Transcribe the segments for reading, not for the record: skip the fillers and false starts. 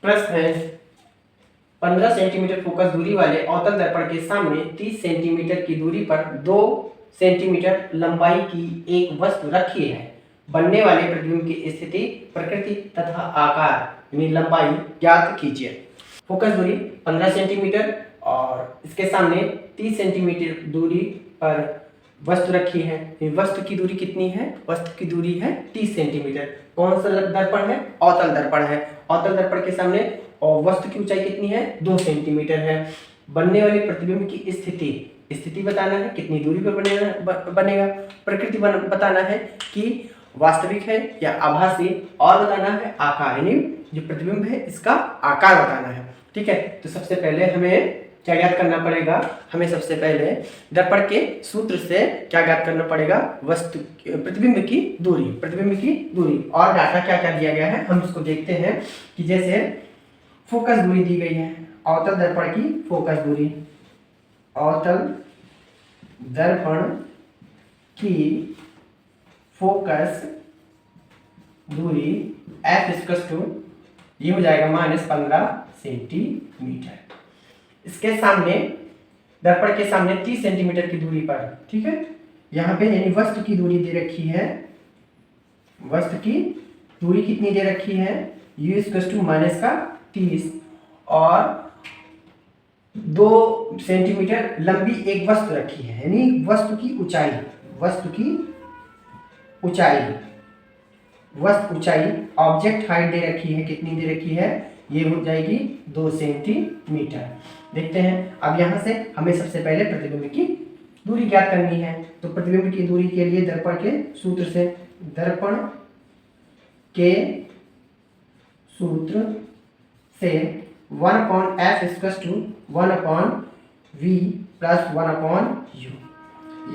प्रश्न है 15 centimetre focus दूरी वाले अवतल दर्पण के सामने 30 सेंटीमीटर की दूरी पर 2 सेंटीमीटर लंबाई की एक वस्तु रखी है। बनने वाले प्रतिबिंब की स्थिति, प्रकृति तथा आकार में लंबाई ज्ञात कीजिए। फोकस दूरी 15 सेंटीमीटर और इसके सामने 30 सेंटीमीटर दूरी पर वस्तु रखी है। वस्तु की दूरी कितनी है? वस्तु की दूरी है 30 सेंटीमीटर। कौन सा दर्पण है? अवतल दर्पण है। अवतल दर्पण के सामने और वस्तु की ऊंचाई कितनी है? 2 सेंटीमीटर है। बनने वाले प्रतिबिंब की स्थिति बताना है, कितनी दूरी पर बनेगा। प्रकृति बताना है कि वास्तविक है या आभासी, और बताना है आकार, यानी जो प्रतिबिंब है इसका आकार बताना है। ठीक है, तो सबसे पहले हमें क्या ज्ञात करना पड़ेगा? हमें सबसे पहले दर्पण के सूत्र से क्या ज्ञात करना पड़ेगा? प्रतिबिंब की दूरी और डाटा क्या क्या दिया गया है हम इसको देखते हैं। कि जैसे फोकस दूरी दी गई है, अवतल दर्पण की फोकस दूरी, अवतल दर्पण की फोकस दूरी ये हो जाएगा -15 सेंटीमीटर। इसके सामने दर्पण के सामने 30 सेंटीमीटर की दूरी पर, ठीक है, यहाँ पे यानी वस्तु की दूरी दे रखी है। वस्तु की दूरी कितनी दे रखी है? -30 और 2 सेंटीमीटर लंबी एक वस्तु रखी है, यानी वस्तु की ऊंचाई ऑब्जेक्ट हाइट दे रखी है। कितनी दे रखी है? ये हो जाएगी 2 सेंटीमीटर। देखते हैं अब यहां से हमें सबसे पहले प्रतिबिंब की दूरी ज्ञात करनी है। तो प्रतिबिंब की दूरी के लिए दर्पण के सूत्र से 1/f = 1/v + 1/u।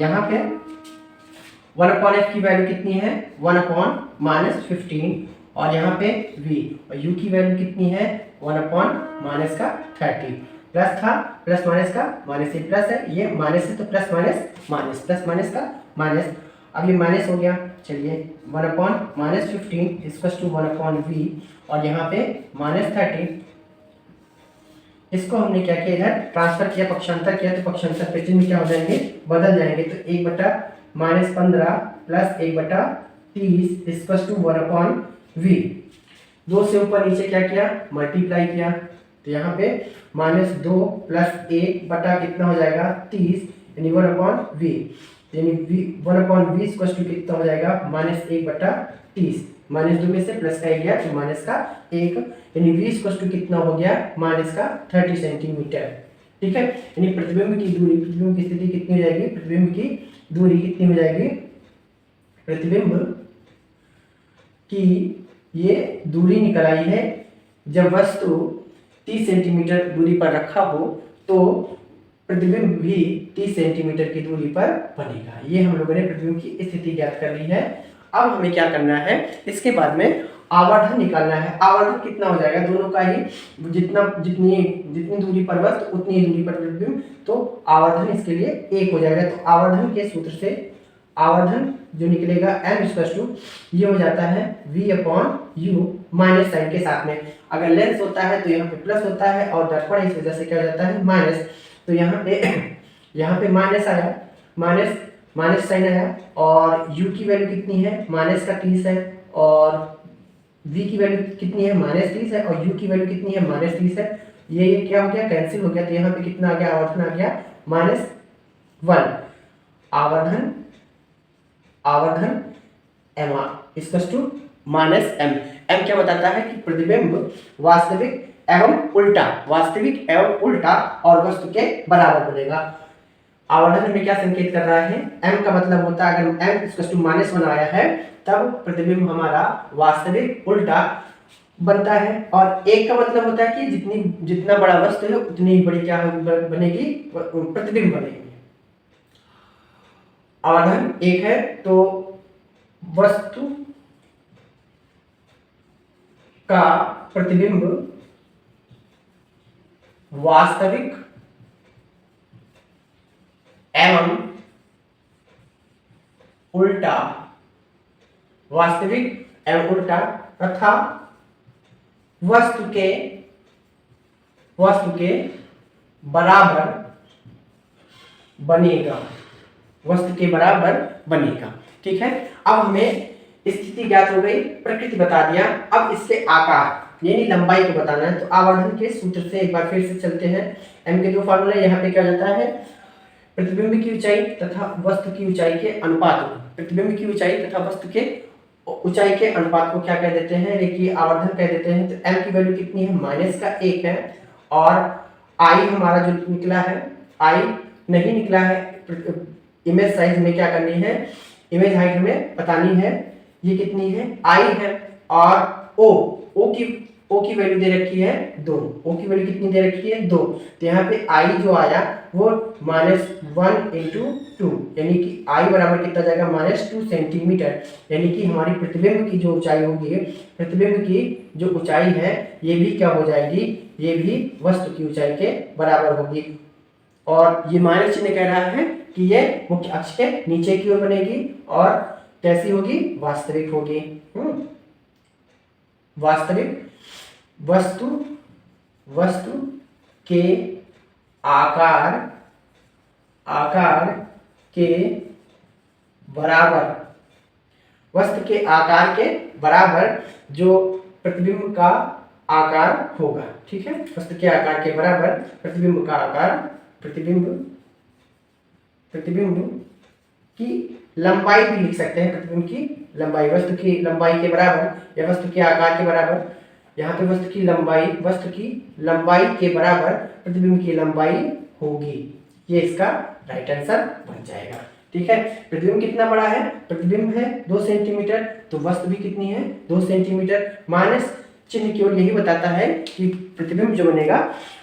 यहाँ पे 1/f की वैल्यू कितनी है? 1/-15 और यहाँ पे v और u की वैल्यू कितनी है? 1/-30। प्लस था, प्लस माइनस का माइनस, से प्लस है, ये माइनस है तो प्लस माइनस प्लस माइनस का माइनस। अब ये माइनस हो गया, चलिए 1/-15 = 1/v और यहाँ पे -30। इसको हमने क्या किया? इधर ट्रांसफर किया, पक्षांतर किया, तो पक्षांतर पे चिन्ह क्या हो जाएंगे? बदल जाएंगे। तो 1/-15 + 1/30 = 1/v। 2 से ऊपर नीचे क्या किया? मल्टीप्लाई किया। तो यहाँ पे -2 + 1 बटा कितना हो जाएगा? 30, यानी 1/v, यानी 1/v = कितना हो जाएगा? -1/30। -2 में से प्लस का 1 गया तो माइनस का 1, यानी v = कितना हो गया? -30 सेंटीमीटर। ठीक है, यानी प्रतिबिंब की दूरी, प्रतिबिंब की स्थिति कितनी हो जाएगी? प्रतिबिंब की दूरी कितनी हो जाएगी? प्रतिबिंब की ये दूरी निकल आई है। जब वस्तु 30 सेंटीमीटर दूरी पर रखा हो तो प्रतिबिंब भी 30 सेंटीमीटर की दूरी पर बनेगा। ये हम लोगों ने प्रतिबिंब की स्थिति ज्ञात कर ली है। अब हमें क्या करना है? इसके बाद में आवर्धन निकालना है। आवर्धन कितना हो जाएगा? दोनों का ही जितनी दूरी पर वस्तु उतनी दूरी पर प्रतिबिंब, तो आवर्धन इसके लिए 1 हो जाएगा। तो आवर्धन के सूत्र से आवर्धन जो निकलेगा m ये हो जाता है v/u माइनस साइन के साथ में। अगर लेंस होता है तो यहाँ पे प्लस होता है और दर्पण इस वजह से क्या हो जाता है? माइनस। तो यहाँ पे माइनस आया, माइनस साइन आया और u की वैल्यू कितनी है? -30 है और v की वैल्यू कितनी है? -30 है और u की वैल्यू कितनी है? -30 है। ये क्या हो गया? कैंसिल हो गया। तो यहाँ पे कितना आ गया? आवर्धन आ गया -1। आवर्धन m -m। m क्या बताता है? कि प्रतिबिंब वास्तविक एवं उल्टा और वस्तु के बराबर बनेगा। आवर्धन में क्या संकेत कर रहा है? m का मतलब होता है, अगर m = -1 आया है तब प्रतिबिंब हमारा वास्तविक उल्टा बनता है। और 1 का मतलब होता है कि जितना बड़ा वस्तु है उतनी ही बड़ी क्या बनेगी? प्रतिबिंब बनेगी। आवर्धन 1 है तो वस्तु का प्रतिबिंब वास्तविक एवं उल्टा तथा वस्तु के वस्तु के बराबर बनेगा, वस्तु के बराबर बनेगा। ठीक है, अब हमें स्थिति ज्ञात हो गई, प्रकृति बता दिया, अब इसके आकार यानी लंबाई को बताना है। तो आवर्धन के सूत्र से एक बार फिर से चलते हैं। m के दो फार्मूले, यहाँ पे क्या जाता है, प्रतिबिंब की ऊंचाई तथा वस्तु की ऊंचाई के अनुपात को, प्रतिबिंब की ऊंचाई तथा वस्तु के ऊंचाई के अनुपात को क्या कह देते हैं, देखिए आवर्धन कह देते हैं। तो m की वैल्यू कितनी है, -1 है, और i हमारा जो निकला है, i नहीं निकला है, इमेज साइज में क्या करनी है, इमेज हाइट हमें बतानी है, ये कितनी है, i है, और o की वैल्यू दे रखी है 2, o की वैल्यू कितनी दे रखी है 2। तो यहाँ पे i जो आया वो -1 × 2, यानी कि i बराबर कितना जाएगा, -2 सेंटीमीटर, यानी कि हमारी प्रतिबिंब की जो ऊंचाई होगी, प्रतिबिंब की जो ऊंचाई है ये भी क्या हो जाएगी, ये भी वस्तु की ऊंचाई के बराबर होगी। और ये माइनस चिन्ह कह रहा है कि ये मुख्य अक्ष के नीचे की ओर बनेगी और कैसी होगी, वास्तविक होगी। वास्तविक वस्तु के आकार के बराबर, वस्तु के आकार के बराबर जो प्रतिबिंब का आकार होगा। ठीक है, वस्तु के आकार के बराबर प्रतिबिंब का आकार, प्रतिबिंब की लंबाई भी लिख सकते हैं, प्रतिबिंब की लंबाई, वस्तु की लंबाई के बराबर या वस्तु के आकार के बराबर, यहाँ पे वस्तु की लंबाई के बराबर प्रतिबिंब की लंबाई होगी, ये इसका राइट आंसर बन जाएगा। ठीक है, प्रतिबिंब कितना बड़ा है, प्रतिबिंब है 2 सेंटीमीटर, तो वस्तु भी कितनी है 2 सेंटीमीटर। माइनस चिन्ह की ओर यही बताता है कि प्रतिबिंब जो बनेगा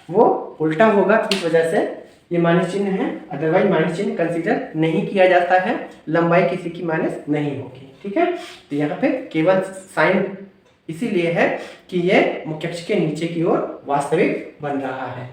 वो उल्टा होगा, इस वजह से ये माइनस चिन्ह है, अदरवाइज माइनस चिन्ह कंसीडर नहीं किया जाता है, लंबाई किसी की माइनस नहीं होगी। ठीक है, तो यहाँ पे केवल साइन इसीलिए है कि ये मुख्य अक्ष के नीचे की ओर वास्तविक बन रहा है।